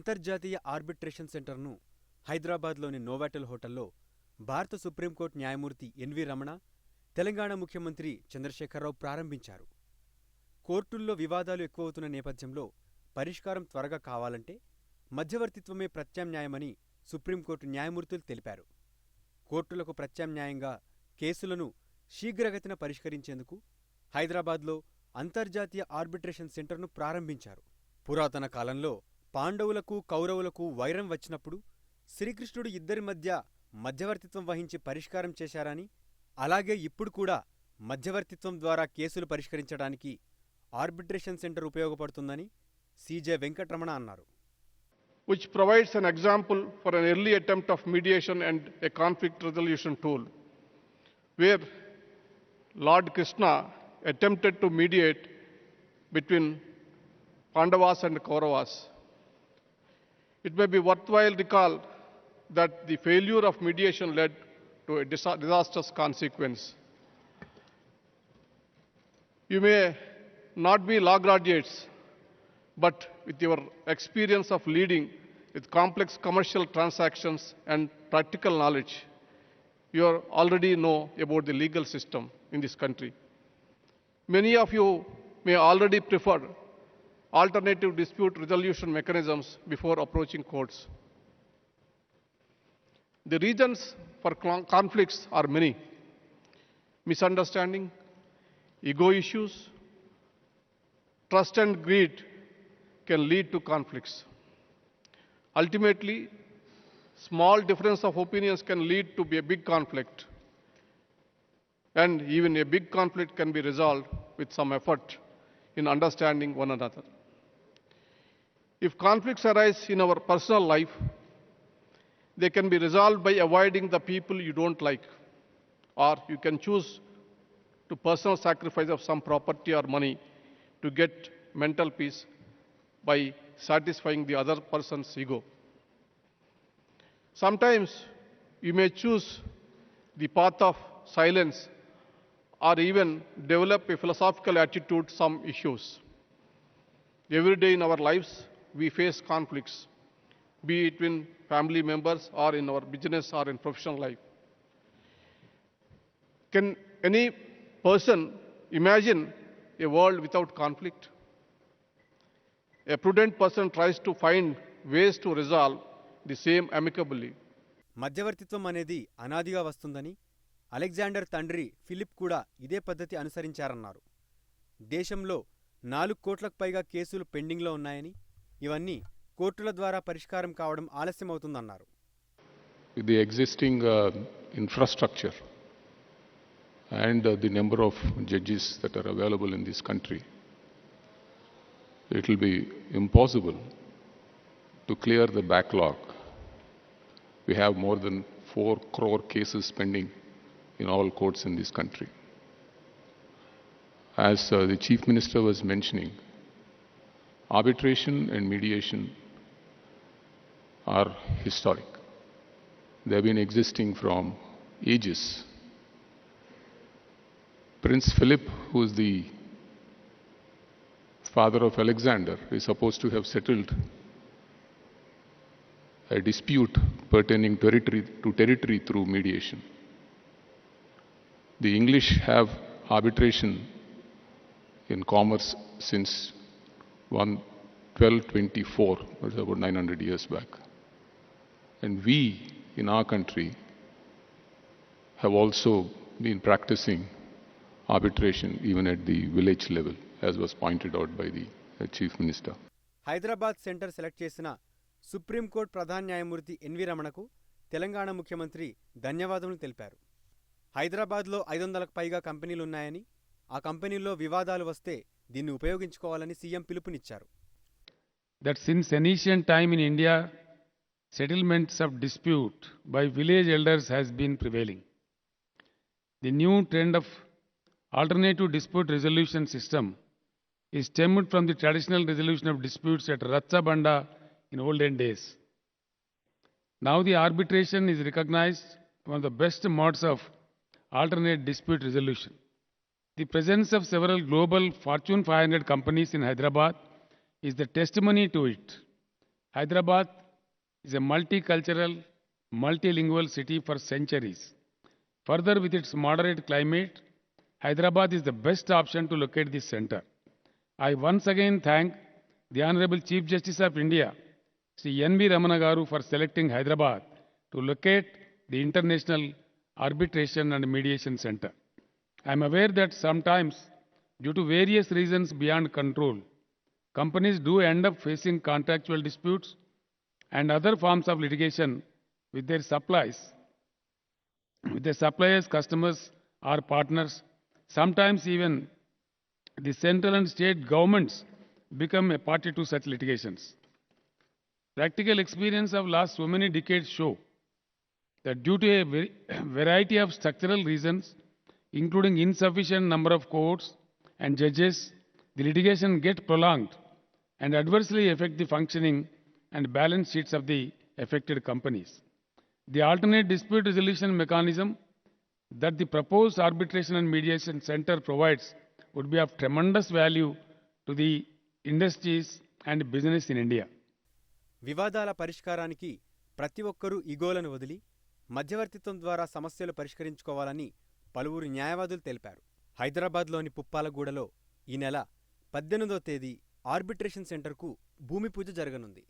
అంతర్జాతీయ ఆర్బిట్రేషన్ సెంటర్ను హైదరాబాద్లోని నోవాటెల్ హోటల్లో భారత సుప్రీంకోర్టు న్యాయమూర్తి ఎన్వి రమణ, తెలంగాణ ముఖ్యమంత్రి చంద్రశేఖరరావు ప్రారంభించారు. కోర్టుల్లో వివాదాలు ఎక్కువవుతున్న నేపథ్యంలో పరిష్కారం త్వరగా కావాలంటే మధ్యవర్తిత్వమే ప్రత్యామ్నాయమని సుప్రీంకోర్టు న్యాయమూర్తులు తెలిపారు. కోర్టులకు ప్రత్యామ్నాయంగా కేసులను శీఘ్రగతిన పరిష్కరించేందుకు హైదరాబాద్లో అంతర్జాతీయ ఆర్బిట్రేషన్ సెంటర్ను ప్రారంభించారు. పురాతన కాలంలో పాండవులకు కౌరవులకు వైరం వచ్చినప్పుడు శ్రీకృష్ణుడు ఇద్దరి మధ్య మధ్యవర్తిత్వం వహించి పరిష్కారం చేశారని, అలాగే ఇప్పుడు కూడా మధ్యవర్తిత్వం ద్వారా కేసులు పరిష్కరించడానికి ఆర్బిట్రేషన్ సెంటర్ ఉపయోగపడుతుందని సిజె వెంకటరమణ అన్నారు. Which provides an example for an early attempt of mediation and a conflict resolution tool, where Lord Krishna attempted to mediate between Pandavas and Kauravas. It may be worthwhile recall that the failure of mediation led to a disastrous consequence. You may not be law graduates, but with your experience of leading with complex commercial transactions and practical knowledge, you already know about the legal system in this country. Many of you may already prefer alternative dispute resolution mechanisms before approaching courts. The reasons for conflicts are many: misunderstanding, ego issues, trust and greed can lead to conflicts. Ultimately, small difference of opinions can lead to a big conflict, and even a big conflict can be resolved with some effort in understanding one another. If conflicts arise in our personal life, they can be resolved by avoiding the people you don't like, or you can choose to personal sacrifice of some property or money to get mental peace by satisfying the other person's ego. Sometimes you may choose the path of silence or even develop a philosophical attitude to some issues. Every day in our lives, we face conflicts, be it in family members or in our business or in professional life. Can any person imagine a world without conflict? A prudent person tries to find ways to resolve the same amicably. మధ్యవర్తిత్వం అనేది అనాదిగా వస్తుందని, Alexander తండ్రి Philip కూడా ఇదే పద్ధతి అనుసరించారన్నారు. దేశంలో 4 కోట్లకు పైగా కేసులు పెండింగ్లో ఉన్నాయని, ఇవన్నీ కోర్టుల ద్వారా పరిష్కారం కావడం ఆలస్యమవుతుందన్నారు. With the existing infrastructure and the number of judges that are available in this country, it will be impossible to clear the backlog. We have more than 4 crore cases pending in all courts in this country. As the Chief Minister was mentioning, arbitration and mediation are historic. They have been existing from ages. Prince Philip, who is the father of Alexander, is supposed to have settled a dispute pertaining to territory through mediation. The English have arbitration in commerce since 1224, that's about 900 years back. And we, in our country, have also been practicing arbitration even at the village level, as was pointed out by the Chief Minister. Hyderabad centre select చేసిన supreme court ప్రధాన న్యాయమూర్తి N V రమణకు Telangana ముఖ్యమంత్రి ధన్యవాదములు తెలిపారు. హైదరాబాద్లో 500కు పైగా కంపెనీలున్నాయని, ఆ కంపెనీల్లో వివాదాలు వస్తే దీన్ని ఉపయోగించుకోవాలని సీఎం పిలుపునిచ్చారు. That since ancient time in India, settlements of dispute by village elders has been prevailing. The new trend of alternative dispute resolution system is stemmed from the traditional resolution of disputes at Ratsabanda in olden days. Now the arbitration is recognized one of the best modes of alternate dispute resolution. The presence of several global Fortune 500 companies in Hyderabad is the testimony to it. Hyderabad is a multicultural, multilingual city for centuries. Further, with its moderate climate, Hyderabad is the best option to locate this center. I once again thank the Honorable Chief Justice of India, Sri N.V. Ramana Garu, for selecting Hyderabad to locate the International Arbitration and Mediation Center. I am aware that sometimes, due to various reasons beyond control, companies do end up facing contractual disputes and other forms of litigation with their suppliers, customers, or partners. Sometimes even the central and state governments become a party to such litigations. Practical experience of last so many decades show that due to a variety of structural reasons, including insufficient number of courts and judges, the litigation gets prolonged and adversely affect the functioning and balance sheets of the affected companies. The alternate dispute resolution mechanism that the proposed arbitration and mediation center provides would be of tremendous value to the industries and business in India. వివాదాల పరిష్కారానికి ప్రతి ఒక్కరూ ఈగోలను వదిలి మధ్యవర్తిత్వం ద్వారా సమస్యలు పరిష్కరించుకోవాలని పలువురు న్యాయవాదులు తెలిపారు. హైదరాబాద్లోని పుప్పాలగూడలో ఈ నెల 18వ తేదీ ఆర్బిట్రేషన్ సెంటర్కు భూమి పూజ జరగనుంది.